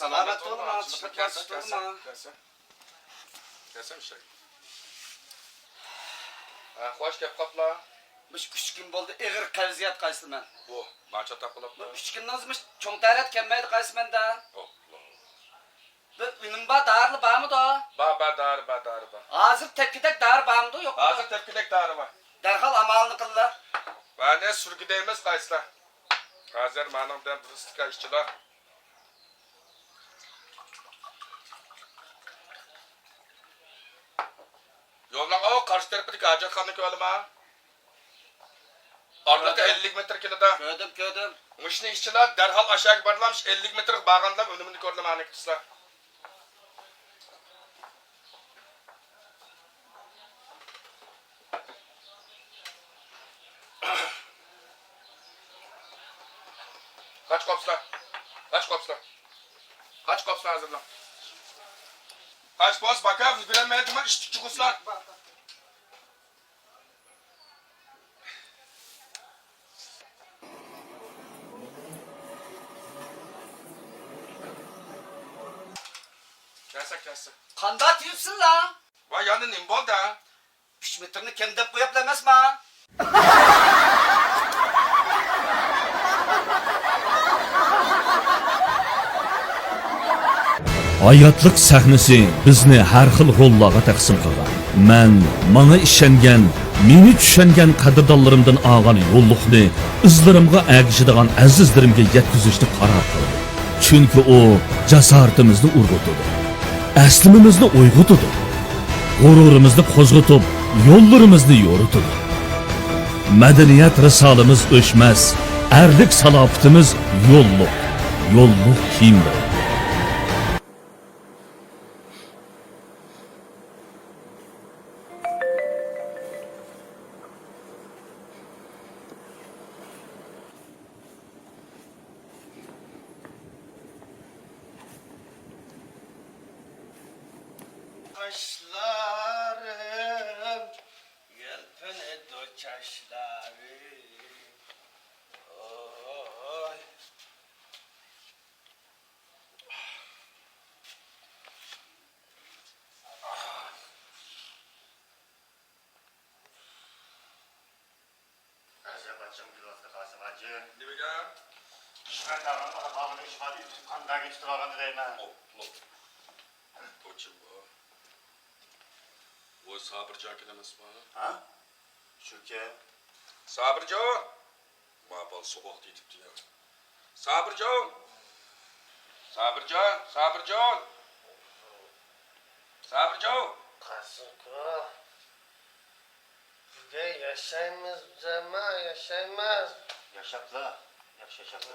Selamet olma, çıkıp durma. Gelsem şey. Hoş gep kapla. Müş 3 gün oldu, ağır kavziyat qaysı men. Bu, mança takılapla. 3 gün nazmış, çoğ tarat kelmeydi qaysı mende. Allah. Bu ünüm ba, darlı ba mı da? Ba, darı. Hazır tepkidek dar ba mı da, yok mu? Hazır tepkidek darı var. Derhal amalını kıllar. Ve ne sürgüdeyimiz kaysla. Hazır manımdan turistika işçiler. Yoldan o karşı taraftaki Hacı Khan'ı gördüm ha. Orada 50 metre kiloda. Gördüm. Mışını işçiler derhal aşağı barlamış 50 metre bağlandım önümünü gördüm anekdotlar. Kaç kopsla hazırlan. Kaç boz bakar, bilemedim ben işte çıkuslar. Kelse. Kanda tüyüpsün la. Vay yanın im bol da. 3 metrini kendi bu yaplamaz mı? Hayatlık sahnesi bizni har xil rollarga taqsim qilgan. Men manga ishongan, meni tushungan qadrdonlarimdan olgan yo'lliqni izlarimga agishadigan azizlarimga yetkazishni qaror qildim. Chunki u jasoratimizni urg'utadi. Aslimimizni uyg'otadi. G'ururimizni qo'zg'atib, yo'llarimizni yo'ritadi. Madaniyat risolamiz o'chmas, erlik salobitimiz yo'lliq kiyimdir. Kaşlarım, yelpene doçaşlarım. Oy. Azerbaycan Gülvazda Kasım Hacı. Ne bileyim? İşime davranma, babamın işime değil. Kandan geçti babamı değme. Koçum bu. Bu sabırcan kelimesi mi? Ha? Şüke. Sabırcan. Babal soğuk deyip diyor. Sabırcan. Kasıko. Bugün yaşayımız cema yaşaymaz. Yaşakla. Yaşakla.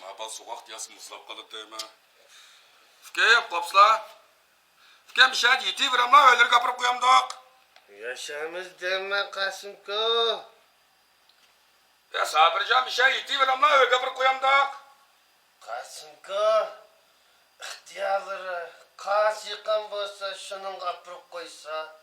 Babal soğuk diyasın muslap kalıp değil mi? Fikeyim kopsla. Fikeyim bir şey yetiği bir ama öyle kapırıp koyamdık. Yaşayımız deme Kasımko. Ya sabırcan bir şey yetiği bir ama öyle kapırıp koyamdık. Kasımko. İhtiyarları kas yıkan bolsa şunun kapırıp koysa.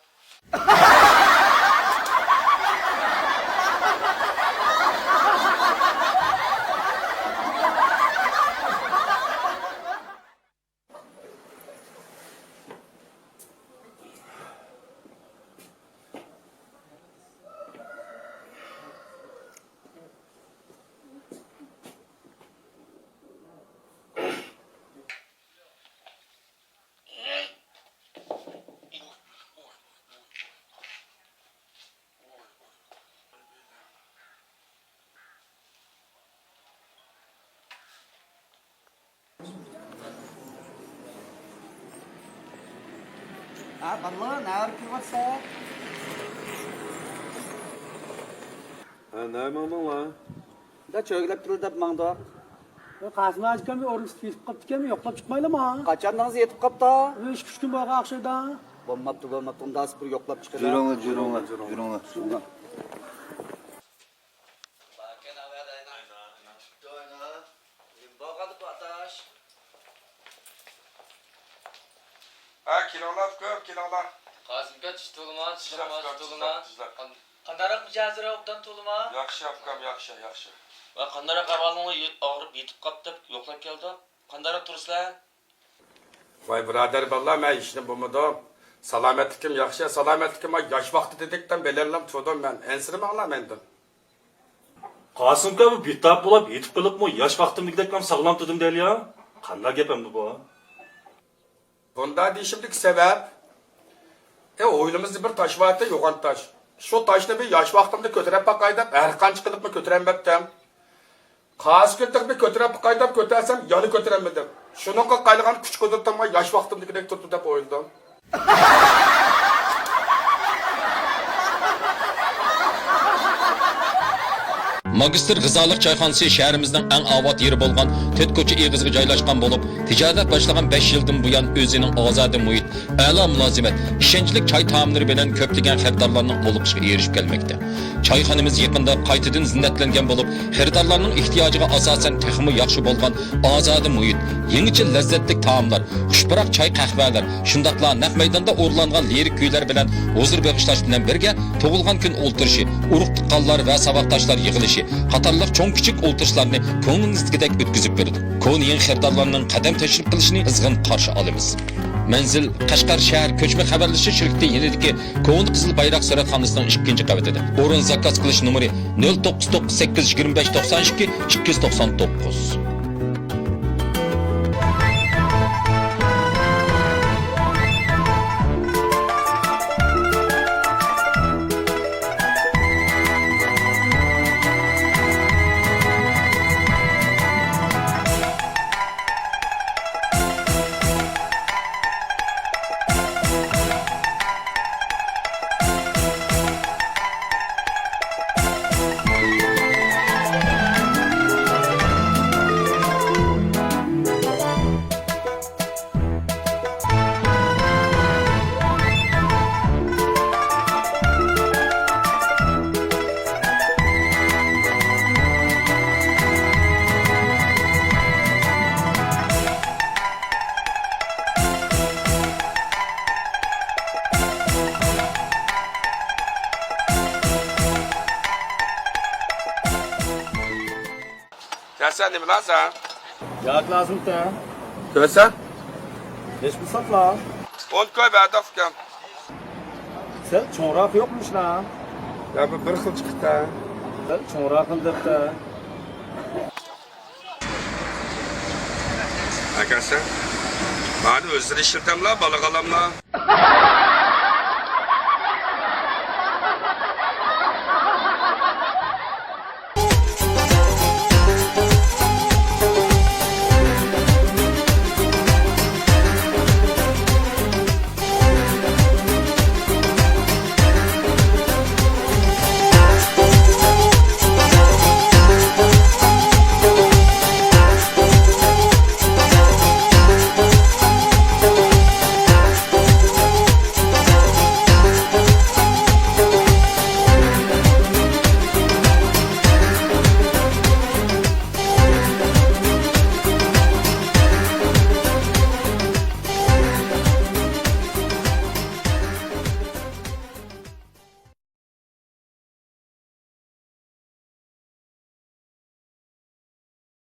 Ha, bana ne yapıyor varsa? Ne yapmadın lan? Da çöglep durur da manda. Qasım acıkan bir orun isteyip kaptı kemi yoklap çıkmayla mı? Kaçandınız yetip kapta? 3 gün boğa akşada. Bommaptı, ondan bir yoklap çıkacak. Yürüngler. Bakın havadayna. Doyna. Limboğalı bu ataş. Ha kilolar fikeyim kilolar. Kasım kaç? Tutulma, tutulma. Tuzlak. Qandarak mijazira obdan tutulma. Yaxshi akam, yaxshi. Va qandarak ahvolingni og'rib yetib qopti, yo'qlab keldi. Qandarak turibsizlar? Vay birader vallahi ben işini bulmadım. Salametlikim yaxshi, salametlikim yaş vakti dedikten belirlem tuttum ben. Ensirimi ağlamaydım. Qasımqa bu bitap bo'lib yetib qilibmi yosh vaqtimdagidek ham sog'lom turdim deyli ya. Qanday gap endi bu? Bunda deyişimdeki sebep oyunumuzda bir taş vardı, yoğun taş. Şu taşını bir yaş vaktimde kötürep bakaydım, erkan çıkılıp mı kötüremektim. Qasi kundak bir kötürep bakaydım, kötürsem yanı kötüremedim. Şunun kaylıgan küçük kudurtma yaş vaktimdekidek tuttu dep oyladım. Magistr g'izoliq choyxonasi shaharimizning eng obod yeri bo'lgan to'rt ko'cha eg'iziga joylashgan bo'lib, tijorat boshlagan 5 yildan buyon o'zining ozodi muhit, a'lo mulozimat, ishonchli choy taomlari bilan ko'plagan xaridorlarning mo'liqishiga erishib kelmoqda. Choyxonamiz yaqinda qaytadan zinnatlangan bo'lib, xaridorlarning ehtiyojiga asosan texmi yaxshi bo'lgan ozodi muhit, yangicha lazzatli taomlar, xushbaroq choy qahvalar, shundaqla naq maydonda o'rlangan lirik kuylar bilan huzur bag'ishlash bilan birga tug'ilgan kun o'ltirishi, urug' tuqqanlar va saboqdoshlar yig'ilishi qatorliq cho'ng kichik o'ltirishlarni ko'nglingizdagidek o'tkazib berdi. Ko'ni yangi xaridorlarning qadam tashrif qilishini izg'in qarshi olamiz. Manzil Qashqar shahar ko'chma xabarlashi shirkati yanidagi Ko'n Qizil bayroq saratxonasining 2-qavatida. O'rin zakaz qilish nomeri 09982592 299. Gelsen mi lan sen? Yak lazım da. Görsen? Hiç mi sakla? 10 koy verdi afkam. Sen çoğrak yokmuş lan. Ya bu bir kıl çıktı. Sen çoğrak kıldık da. Arkadaşlar, bana özleri işirtem la, balık alam la.